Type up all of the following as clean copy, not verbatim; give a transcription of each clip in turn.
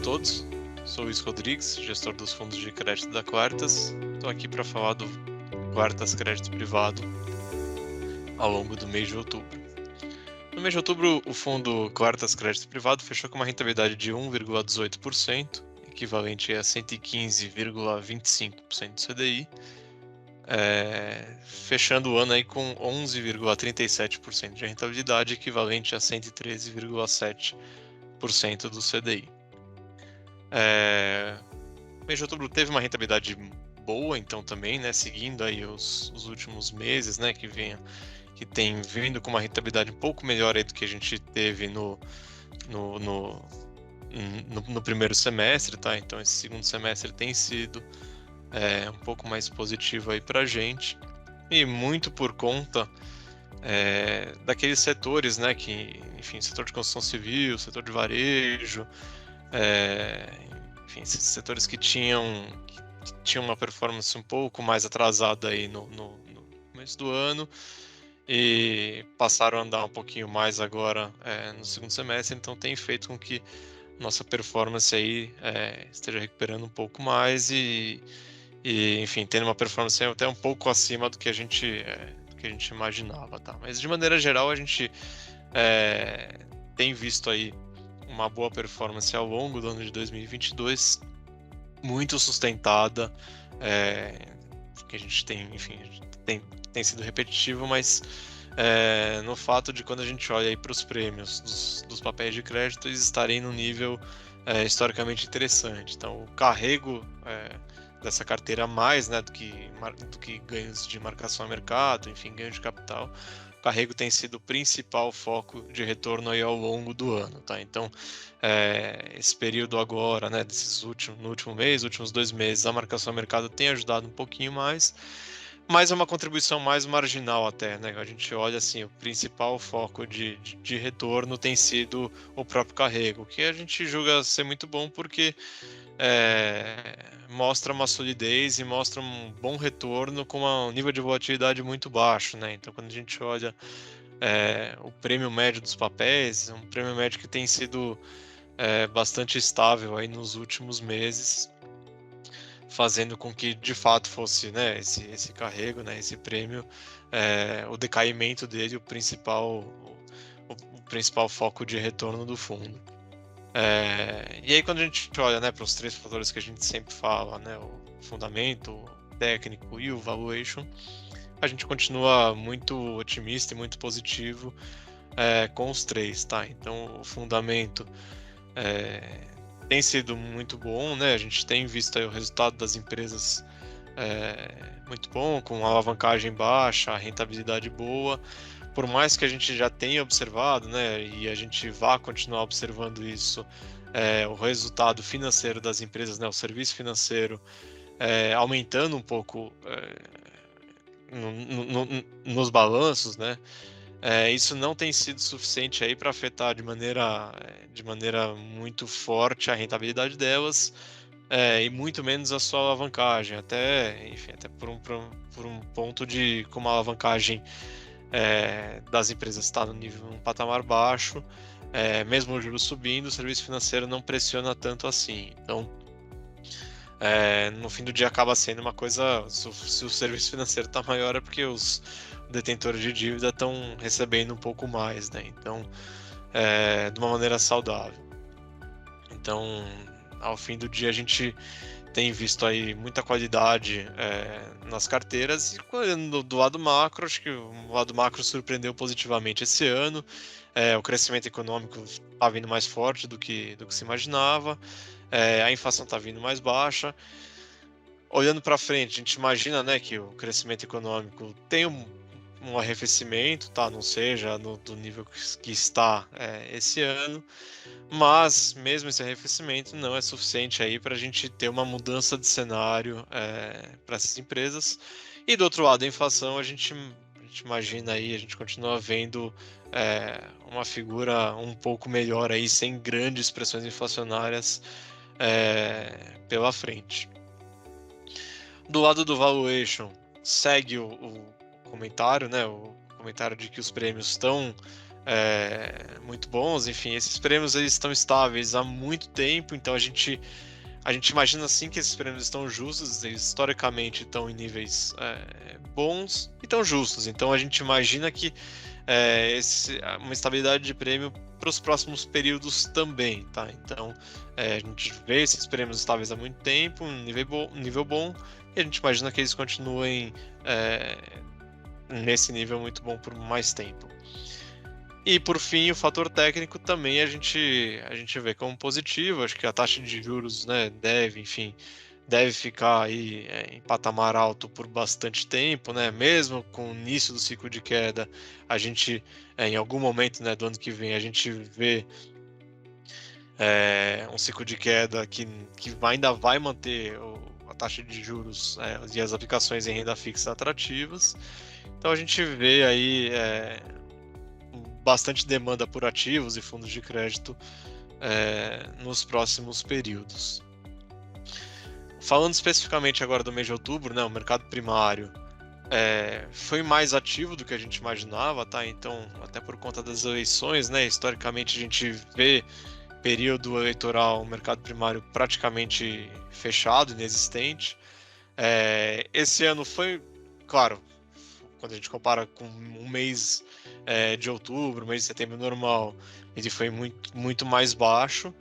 todos, sou Luiz Rodrigues, gestor dos fundos de crédito da Quartas. Estou aqui para falar do Quartas Crédito Privado ao longo do mês de outubro. No mês de outubro, o fundo Quartas Crédito Privado fechou com uma rentabilidade de 1,18%, equivalente a 115,25% do CDI, fechando o ano aí com 11,37% de rentabilidade, equivalente a 113,7% do CDI. O mês de outubro teve uma rentabilidade boa, então também, né, seguindo aí os últimos meses, né, que tem vindo com uma rentabilidade um pouco melhor aí do que a gente teve no primeiro semestre, tá? Então esse segundo semestre tem sido um pouco mais positivo aí para a gente, e muito por conta daqueles setores, né, que, enfim, setor de construção civil, setor de varejo, enfim, esses setores que tinham uma performance um pouco mais atrasada aí no começo do ano e passaram a andar um pouquinho mais agora no segundo semestre, então tem feito com que nossa performance aí esteja recuperando um pouco mais e enfim, tendo uma performance até um pouco acima do que a gente imaginava, tá? Mas de maneira geral a gente tem visto aí uma boa performance ao longo do ano de 2022, muito sustentada, que a gente tem, enfim, tem sido repetitivo, mas no fato de quando a gente olha aí para os prêmios dos papéis de crédito, eles estarem num nível historicamente interessante. Então, o carrego dessa carteira mais, né, do que ganhos de marcação a mercado, enfim, ganho de capital, o carrego tem sido o principal foco de retorno aí ao longo do ano, tá? Então, esse período agora, né, no último mês, últimos 2 meses, a marcação a mercado tem ajudado um pouquinho mais, mas é uma contribuição mais marginal até, né? A gente olha assim, o principal foco de retorno tem sido o próprio carrego, que a gente julga ser muito bom porque mostra uma solidez e mostra um bom retorno com um nível de volatilidade muito baixo, né? Então, quando a gente olha o prêmio médio dos papéis, um prêmio médio que tem sido bastante estável aí nos últimos meses, fazendo com que de fato fosse, né, esse carrego, né, esse prêmio, o decaimento dele, o principal foco de retorno do fundo. E aí quando a gente olha, né, para os 3 fatores que a gente sempre fala, né, o fundamento, o técnico e o valuation, a gente continua muito otimista e muito positivo com os 3, tá? Então o fundamento tem sido muito bom, né? A gente tem visto aí o resultado das empresas muito bom, com alavancagem baixa, rentabilidade boa. Por mais que a gente já tenha observado, né, e a gente vá continuar observando isso, o resultado financeiro das empresas, né, o serviço financeiro, aumentando um pouco nos balanços, né, isso não tem sido suficiente aí para afetar de maneira muito forte a rentabilidade delas, e muito menos a sua alavancagem, enfim, até por um ponto de como a alavancagem das empresas está num patamar baixo, mesmo o juros subindo, o serviço financeiro não pressiona tanto assim. Então, no fim do dia acaba sendo uma coisa, se o serviço financeiro está maior é porque os detentores de dívida estão recebendo um pouco mais, né? Então, de uma maneira saudável. Então, ao fim do dia a gente tem visto aí muita qualidade nas carteiras, e do lado macro, acho que o lado macro surpreendeu positivamente esse ano. O crescimento econômico está vindo mais forte do que se imaginava, a inflação está vindo mais baixa. Olhando para frente, a gente imagina, né, que o crescimento econômico tem um arrefecimento, tá? Não seja do nível que está esse ano, mas mesmo esse arrefecimento não é suficiente aí para a gente ter uma mudança de cenário para essas empresas. E do outro lado, a inflação, a gente imagina aí, a gente continua vendo uma figura um pouco melhor aí, sem grandes pressões inflacionárias pela frente. Do lado do valuation, segue o comentário, né? O comentário de que os prêmios estão muito bons. Enfim, esses prêmios eles estão estáveis há muito tempo, então a gente imagina assim que esses prêmios estão justos, eles historicamente estão em níveis bons e estão justos. Então a gente imagina que uma estabilidade de prêmio para os próximos períodos também, tá? Então a gente vê esses prêmios estáveis há muito tempo, um nível bom, e a gente imagina que eles continuem nesse nível muito bom por mais tempo. E por fim, o fator técnico também a gente vê como positivo. Acho que a taxa de juros, né, deve ficar aí em patamar alto por bastante tempo, né? Mesmo com o início do ciclo de queda, a gente em algum momento, né, do ano que vem, a gente vê um ciclo de queda que ainda vai manter a taxa de juros e as aplicações em renda fixa atrativas. Então a gente vê aí bastante demanda por ativos e fundos de crédito nos próximos períodos. Falando especificamente agora do mês de outubro, né, o mercado primário foi mais ativo do que a gente imaginava, tá? Então, até por conta das eleições, né, historicamente a gente vê período eleitoral, o mercado primário praticamente fechado, inexistente. Esse ano foi, claro, quando a gente compara com um mês de outubro, mês de setembro normal, ele foi muito, muito mais baixo.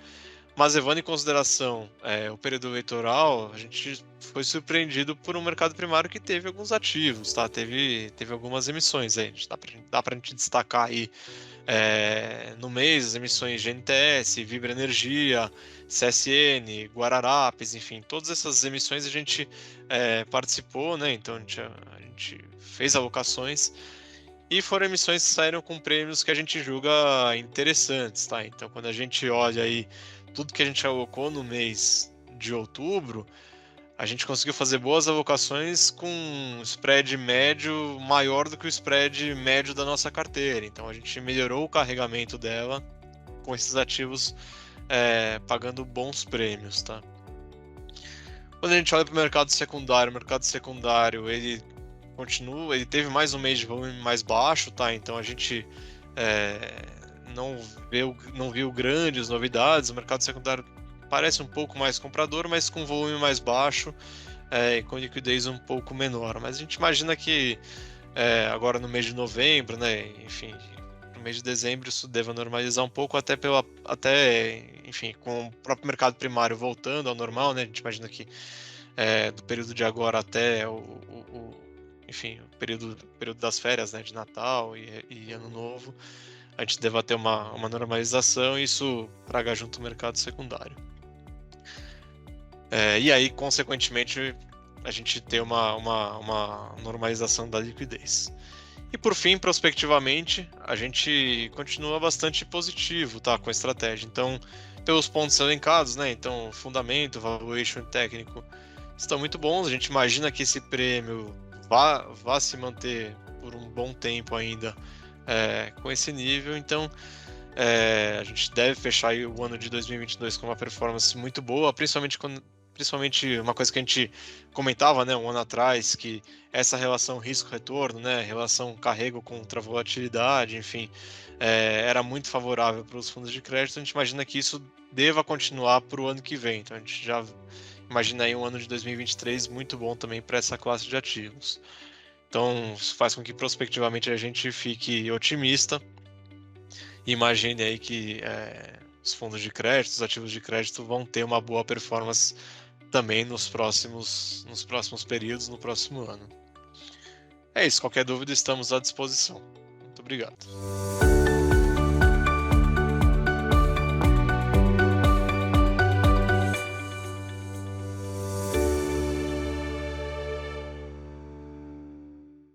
Mas levando em consideração o período eleitoral, a gente foi surpreendido por um mercado primário que teve alguns ativos, tá? Teve algumas emissões aí. Dá para a gente destacar aí no mês as emissões GNTS, Vibra Energia, CSN, Guararapes, enfim, todas essas emissões a gente participou, né? Então a gente fez alocações e foram emissões que saíram com prêmios que a gente julga interessantes, tá? Então quando a gente olha aí tudo que a gente alocou no mês de outubro, a gente conseguiu fazer boas alocações com um spread médio maior do que o spread médio da nossa carteira. Então a gente melhorou o carregamento dela com esses ativos pagando bons prêmios, tá? Quando a gente olha para o mercado secundário ele teve mais um mês de volume mais baixo, tá? Então a gente não viu grandes novidades. O mercado secundário parece um pouco mais comprador, mas com volume mais baixo e com liquidez um pouco menor. Mas a gente imagina que agora no mês de novembro, né, enfim, no mês de dezembro isso deva normalizar um pouco, enfim, com o próprio mercado primário voltando ao normal, né? A gente imagina que do período de agora até enfim, o período das férias, né, de Natal e Ano Novo, a gente deva ter uma normalização e isso traga junto o mercado secundário. E aí, consequentemente, a gente ter uma normalização da liquidez. E por fim, prospectivamente, a gente continua bastante positivo, tá, com a estratégia. Então, pelos pontos elencados, né, então fundamento, valuation técnico estão muito bons. A gente imagina que esse prêmio vá se manter por um bom tempo ainda com esse nível. Então, a gente deve fechar aí o ano de 2022 com uma performance muito boa, principalmente uma coisa que a gente comentava, né, um ano atrás, que essa relação risco-retorno, né, relação carrego contra volatilidade, enfim, era muito favorável para os fundos de crédito. A gente imagina que isso deva continuar para o ano que vem. Então, a gente já imagina aí um ano de 2023 muito bom também para essa classe de ativos. Então, isso faz com que prospectivamente a gente fique otimista e imagine aí que os fundos de crédito, os ativos de crédito vão ter uma boa performance também nos próximos períodos, no próximo ano. É isso, qualquer dúvida estamos à disposição. Muito obrigado.